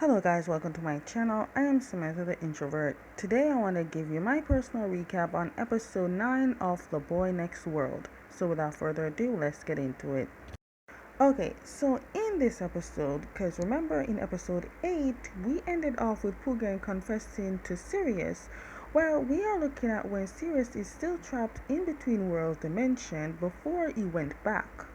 Hello guys, welcome to my channel. I am Samantha the Introvert. Today I want to give you my personal recap on episode 9 of The Boy Next World. So without further ado, let's get into it. Okay, so in this episode, because remember in episode 8, we ended off with Pugan confessing to Sirius. Well, we are looking at when Sirius is still trapped in between worlds dimension before he went back.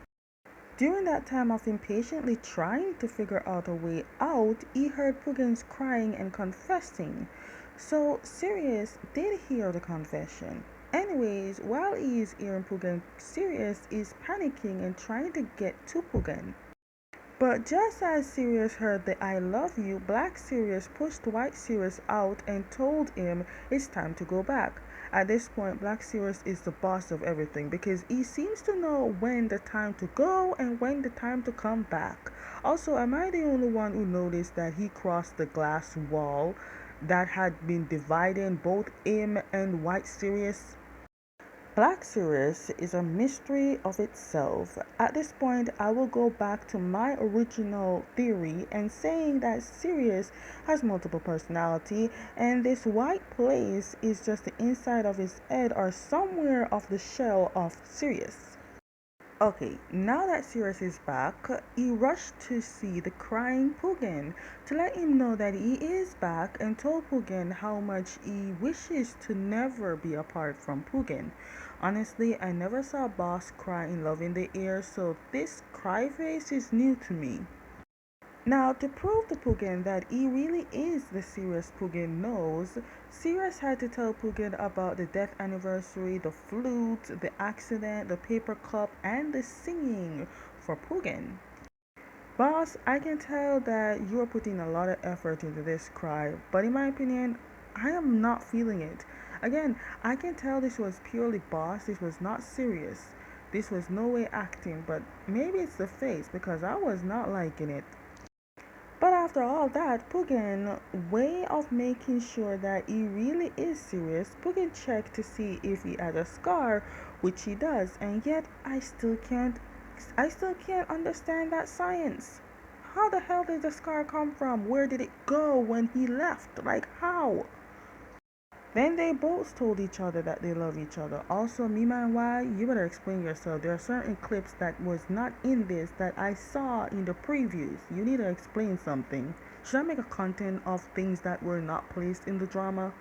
During that time of impatiently trying to figure out a way out, he heard Pugan's crying and confessing. So Sirius did hear the confession. Anyways, while he is hearing Pugan, Sirius is panicking and trying to get to Pugan. But just as Sirius heard the I love you, Black Sirius pushed White Sirius out and told him it's time to go back. At this point, Black Sirius is the boss of everything because he seems to know when the time to go and when the time to come back. Also, am I the only one who noticed that he crossed the glass wall that had been dividing both him and White Sirius? Black Sirius is a mystery of itself. At this point, I will go back to my original theory and saying that Sirius has multiple personality and this white place is just the inside of his head or somewhere of the shell of Sirius. Okay, now that Sirius is back, he rushed to see the crying Pugan to let him know that he is back and told Pugan how much he wishes to never be apart from Pugan. Honestly, I never saw a boss cry in love in the air, so this cry face is new to me. Now, to prove to Pugan that he really is the Sirius Pugan knows, Sirius had to tell Pugan about the death anniversary, the flute, the accident, the paper cup, and the singing for Pugan. Boss, I can tell that you are putting a lot of effort into this cry, but in my opinion, I am not feeling it. Again, I can tell this was purely boss, this was not serious. This was no way acting, but maybe it's the face because I was not liking it. But after all that, Pugan way of making sure that he really is serious, Pugan checked to see if he had a scar, which he does, and yet I still can't understand that science. How the hell did the scar come from? Where did it go when he left? Like how? Then they both told each other that they love each other. Also, Mima and Wai, you better explain yourself. There are certain clips that was not in this that I saw in the previews. You need to explain something. Should I make a content of things that were not placed in the drama?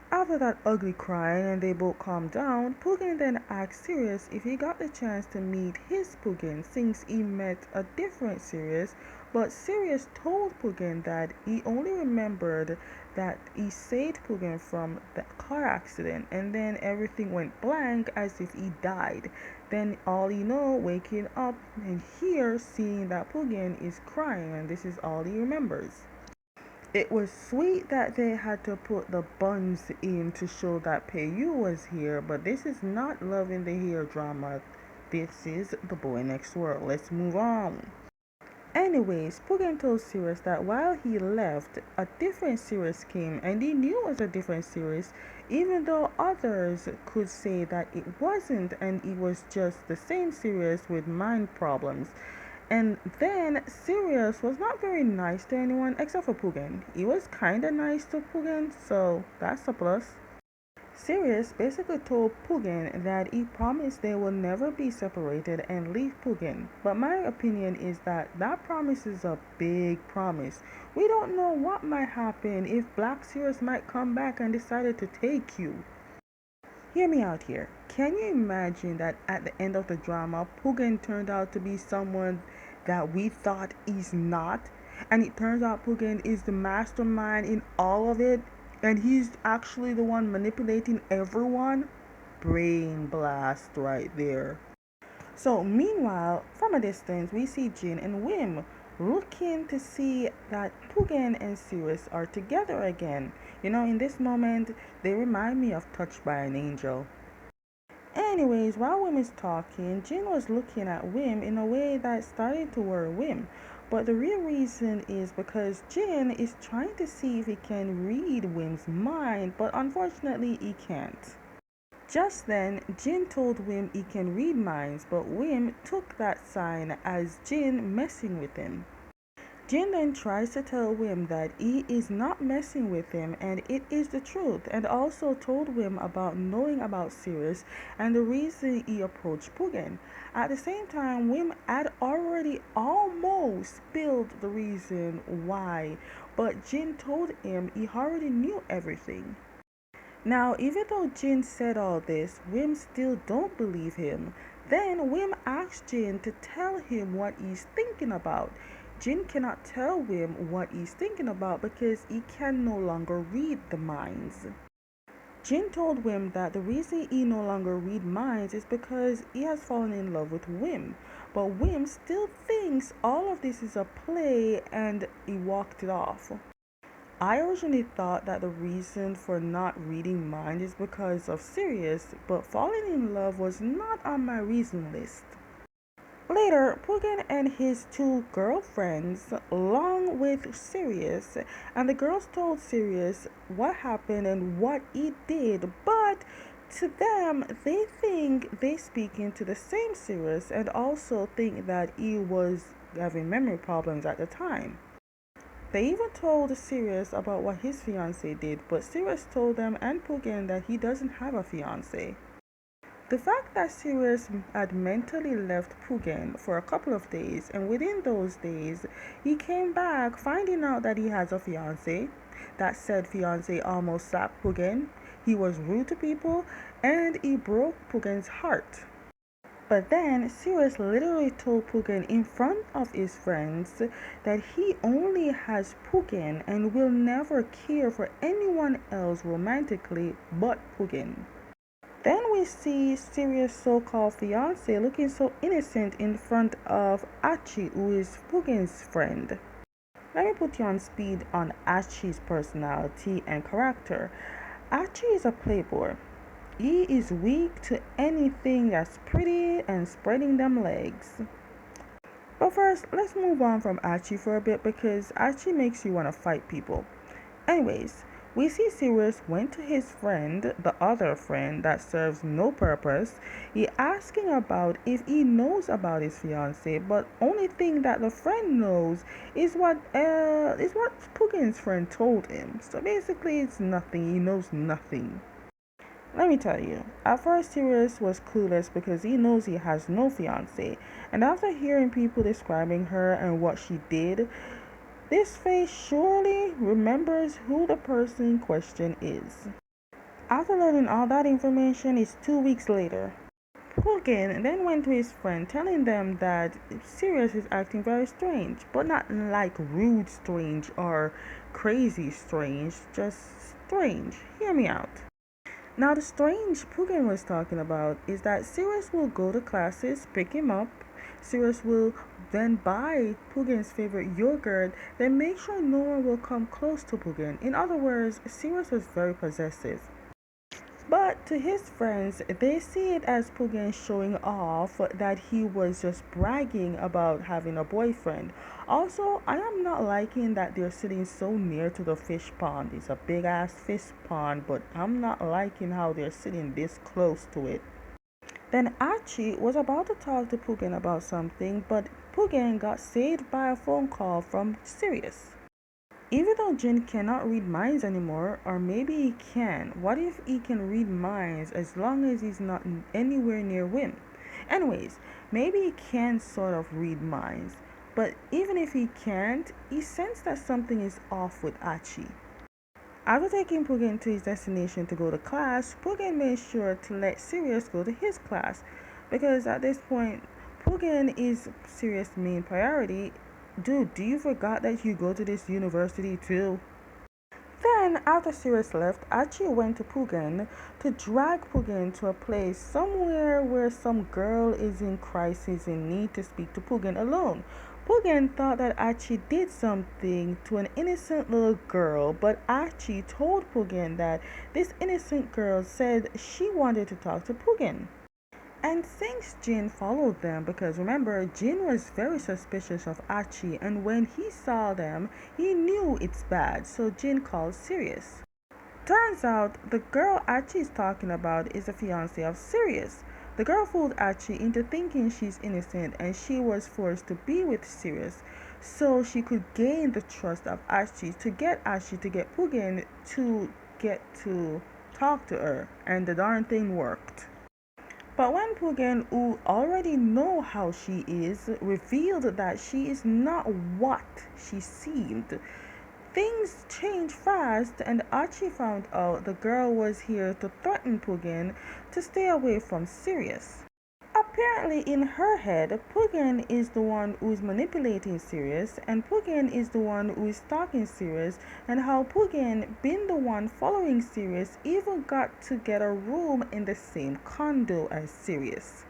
After that ugly crying and they both calmed down, Pugan then asked Sirius if he got the chance to meet his Pugan since he met a different Sirius, but Sirius told Pugan that he only remembered that he saved Pugan from the car accident and then everything went blank as if he died. Then all he know, waking up and here seeing that Pugan is crying and this is all he remembers. It was sweet that they had to put the buns in to show that Peiyu was here, but this is not Love in the Hair drama. This is The Boy Next World. Let's move on. Anyways, Pugan told Sirius that while he left, a different Sirius came and he knew it was a different Sirius, even though others could say that it wasn't and it was just the same Sirius with mind problems. And then Sirius was not very nice to anyone except for Pugan. He was kinda nice to Pugan, so that's a plus. Sirius basically told Pugan that he promised they will never be separated and leave Pugan. But my opinion is that that promise is a big promise. We don't know what might happen if Black Sirius might come back and decided to take you. Hear me out here. Can you imagine that at the end of the drama, Pugan turned out to be someone that we thought he's not? And it turns out Pugan is the mastermind in all of it, and he's actually the one manipulating everyone? Brain blast right there. So, meanwhile, from a distance, we see Jin and Wim looking to see that Pugan and Sirius are together again. You know, in this moment, they remind me of Touched by an Angel. Anyways, while Wim is talking, Jin was looking at Wim in a way that started to worry Wim. But the real reason is because Jin is trying to see if he can read Wim's mind, but unfortunately he can't. Just then, Jin told Wim he can read minds, but Wim took that sign as Jin messing with him. Jin then tries to tell Wim that E is not messing with him and it is the truth, and also told Wim about knowing about Sirius and the reason he approached Pugan. At the same time, Wim had already almost spilled the reason why, but Jin told him he already knew everything. Now, even though Jin said all this, Wim still don't believe him. Then Wim asks Jin to tell him what he's thinking about. Jin cannot tell Wim what he's thinking about because he can no longer read the minds. Jin told Wim that the reason he no longer read minds is because he has fallen in love with Wim. But Wim still thinks all of this is a play and he walked it off. I originally thought that the reason for not reading minds is because of Sirius, but falling in love was not on my reason list. Later, Pugan and his two girlfriends, along with Sirius, and the girls told Sirius what happened and what he did, but to them, they think they speaking to the same Sirius and also think that he was having memory problems at the time. They even told Sirius about what his fiance did, but Sirius told them and Pugan that he doesn't have a fiance. The fact that Sirius had mentally left Pugan for a couple of days, and within those days, he came back finding out that he has a fiance. That said fiance almost slapped Pugan, he was rude to people, and he broke Pugan's heart. But then Sirius literally told Pugan in front of his friends that he only has Pugan and will never care for anyone else romantically but Pugan. Then we see Sirius' so-called fiance looking so innocent in front of Achi, who is Pugan's friend. Let me put you on speed on Achi's personality and character. Achi is a playboy. He is weak to anything that's pretty and spreading them legs. But first, let's move on from Achi for a bit because Achi makes you want to fight people. Anyways, we see Sirius went to his friend, the other friend that serves no purpose. He asking about if he knows about his fiance, but only thing that the friend knows is what Pugin's friend told him. So basically, it's nothing. He knows nothing. Let me tell you, at first Sirius was clueless because he knows he has no fiance, and after hearing people describing her and what she did, this face surely remembers who the person in question is. After learning all that information, it's 2 weeks later. Pugan then went to his friend telling them that Sirius is acting very strange, but not like rude strange or crazy strange, just strange. Hear me out. Now, the strange Pugan was talking about is that Sirius will go to classes, pick him up. Sirius will then buy Pugan's favorite yogurt, then make sure no one will come close to Pugan. In other words, Sirius was very possessive. But to his friends, they see it as Pugan showing off that he was just bragging about having a boyfriend. Also, I am not liking that they're sitting so near to the fish pond. It's a big ass fish pond, but I'm not liking how they're sitting this close to it. Then Achi was about to talk to Pugan about something, but Pugan got saved by a phone call from Sirius. Even though Jin cannot read minds anymore, or maybe he can, what if he can read minds as long as he's not anywhere near Wim? Anyways, maybe he can sort of read minds, but even if he can't, he sensed that something is off with Achi. After taking Pugan to his destination to go to class, Pugan made sure to let Sirius go to his class, because at this point, Pugan is Sirius' main priority. Dude, do you forgot that you go to this university too? Then, after Sirius left, Achi went to Pugan to drag Pugan to a place somewhere where some girl is in crisis and need to speak to Pugan alone. Pugan thought that Achi did something to an innocent little girl, but Achi told Pugan that this innocent girl said she wanted to talk to Pugan. And thanks Jin followed them because remember, Jin was very suspicious of Achi, and when he saw them, he knew it's bad, so Jin called Sirius. Turns out the girl Achi is talking about is the fiance of Sirius. The girl fooled Achi into thinking she's innocent and she was forced to be with Sirius. so she could gain the trust of Archie to get Pugan to get to talk to her, and the darn thing worked. But when Pugan, who already know how she is, revealed that she is not what she seemed, things changed fast, and Archie found out the girl was here to threaten Pugan to stay away from Sirius. Apparently, in her head, Pugan is the one who's manipulating Sirius, and Pugan is the one who is stalking Sirius, and how Pugan, being the one following Sirius, even got to get a room in the same condo as Sirius.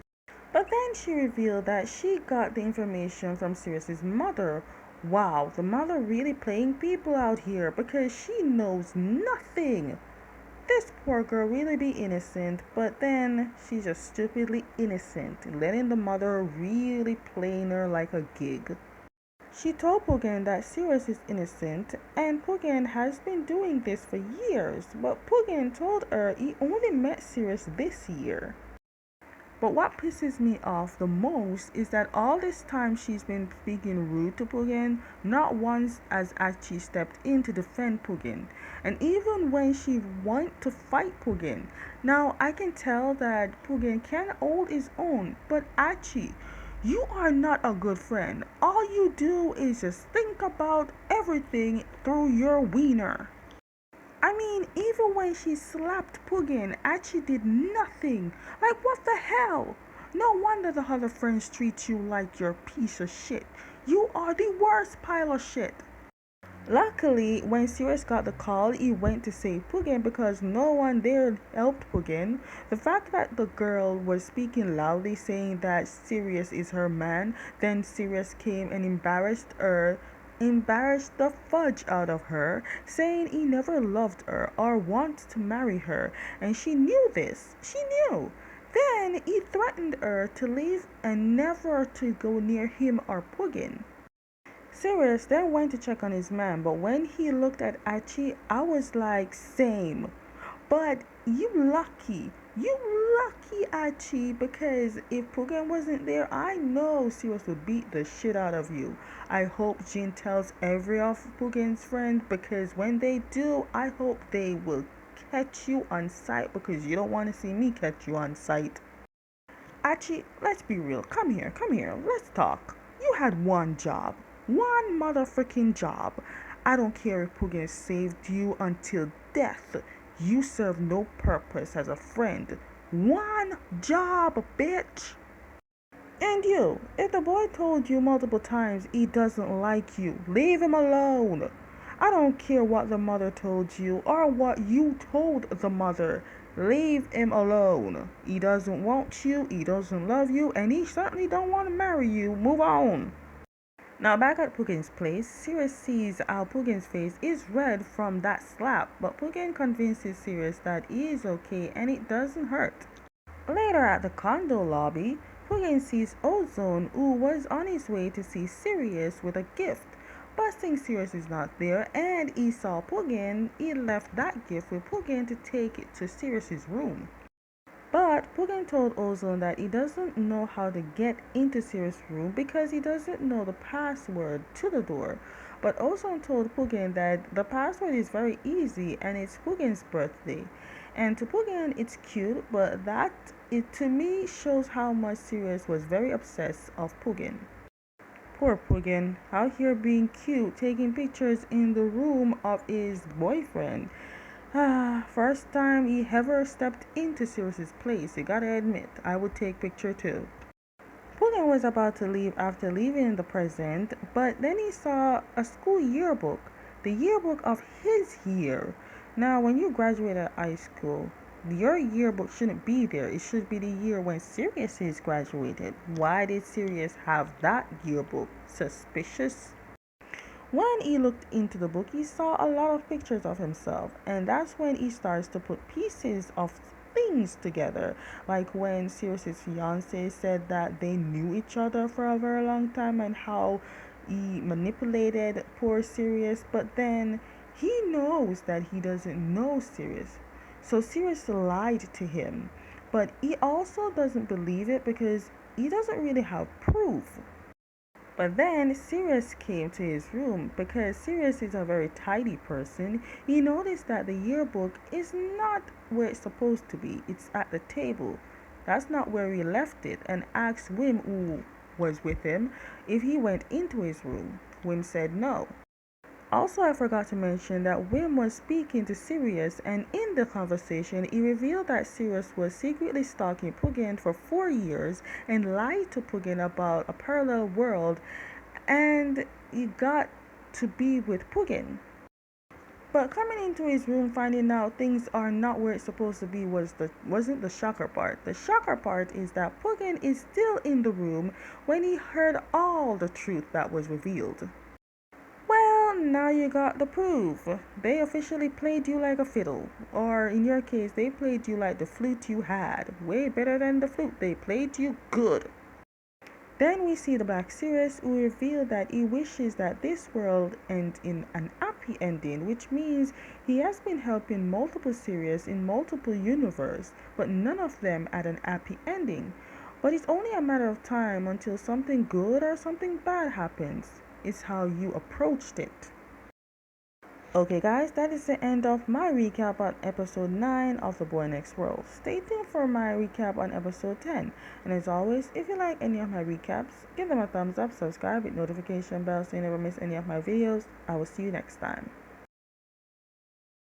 But then she revealed that she got the information from Sirius's mother. Wow, the mother really playing people out here because she knows nothing. This poor girl really be innocent, but then she's just stupidly innocent, letting the mother really playing her like a gig. She told Pugan that Sirius is innocent, and Pugan has been doing this for years, but Pugan told her he only met Sirius this year. But what pisses me off the most is that all this time she's been speaking rude to Pugan, not once has Archie stepped in to defend Pugan. And even when she went to fight Pugan, now I can tell that Pugan can hold his own, but Archie, you are not a good friend. All you do is just think about everything through your wiener. I mean, even when she slapped Pugan, Archie did nothing. Like, what the hell? No wonder the other friends treat you like you're a piece of shit. You are the worst pile of shit. Luckily, when Sirius got the call, he went to save Pugan because no one there helped Pugan. The fact that the girl was speaking loudly saying that Sirius is her man, then Sirius came and embarrassed the fudge out of her, saying he never loved her or wanted to marry her, and she knew this. She knew. Then he threatened her to leave and never to go near him or Pugan. Sirius then went to check on his man, but when he looked at Archie, I was like, same. But you lucky Archie, because if Pugan wasn't there, I know Sirius would beat the shit out of you. I hope Jean tells every of Pugan's friends, because when they do, I hope they will catch you on sight, because you don't want to see me catch you on sight. Archie, let's be real. Come here, let's talk. You had one job. One motherfucking job. I don't care if Pugan saved you until death. You serve no purpose as a friend. One job, bitch. And you, if the boy told you multiple times he doesn't like you, leave him alone. I don't care what the mother told you or what you told the mother. Leave him alone. He doesn't want you, he doesn't love you, and he certainly don't want to marry you. Move on. Now back at Pugan's place, Sirius sees how Pugan's face is red from that slap, but Pugan convinces Sirius that he is okay and it doesn't hurt. Later at the condo lobby, Pugan sees Ozone, who was on his way to see Sirius with a gift. But since Sirius is not there and he saw Pugan, he left that gift with Pugan to take it to Sirius's room. But Pugan told Ozone that he doesn't know how to get into Sirius' room because he doesn't know the password to the door. But Ozone told Pugan that the password is very easy and it's Pugan's birthday. And to Pugan it's cute, but that it to me shows how much Sirius was very obsessed of Pugan. Poor Pugan, out here being cute, taking pictures in the room of his boyfriend. First time he ever stepped into Sirius's place, you gotta admit, I would take picture too. Pugan was about to leave after leaving the present, but then he saw a school yearbook, the yearbook of his year. Now, when you graduate high school, your yearbook shouldn't be there. It should be the year when Sirius is graduated. Why did Sirius have that yearbook? Suspicious. When he looked into the book, he saw a lot of pictures of himself, and that's when he starts to put pieces of things together. Like when Sirius's fiance said that they knew each other for a very long time and how he manipulated poor Sirius, but then he knows that he doesn't know Sirius. So Sirius lied to him, but he also doesn't believe it because he doesn't really have proof. But then Sirius came to his room because Sirius is a very tidy person. He noticed that the yearbook is not where it's supposed to be. It's at the table. That's not where he left it, and asked Wim, who was with him, if he went into his room. Wim said no. Also, I forgot to mention that Wim was speaking to Sirius, and in the conversation, he revealed that Sirius was secretly stalking Pugan for 4 years and lied to Pugan about a parallel world, and he got to be with Pugan. But coming into his room, finding out things are not where it's supposed to be wasn't the shocker part. The shocker part is that Pugan is still in the room when he heard all the truth that was revealed. Well, now you got the proof. They officially played you like a fiddle. Or in your case, they played you like the flute you had. Way better than the flute. They played you good. Then we see the Black Sirius, who revealed that he wishes that this world end in an happy ending, which means he has been helping multiple Sirius in multiple universes, but none of them had an happy ending. But it's only a matter of time until something good or something bad happens. It's how you approached it. Okay, guys, that is the end of my recap on episode 9 of The Boy Next World. Stay tuned for my recap on episode 10. And as always, if you like any of my recaps, give them a thumbs up, subscribe with notification bell so you never miss any of my videos. I will see you next time.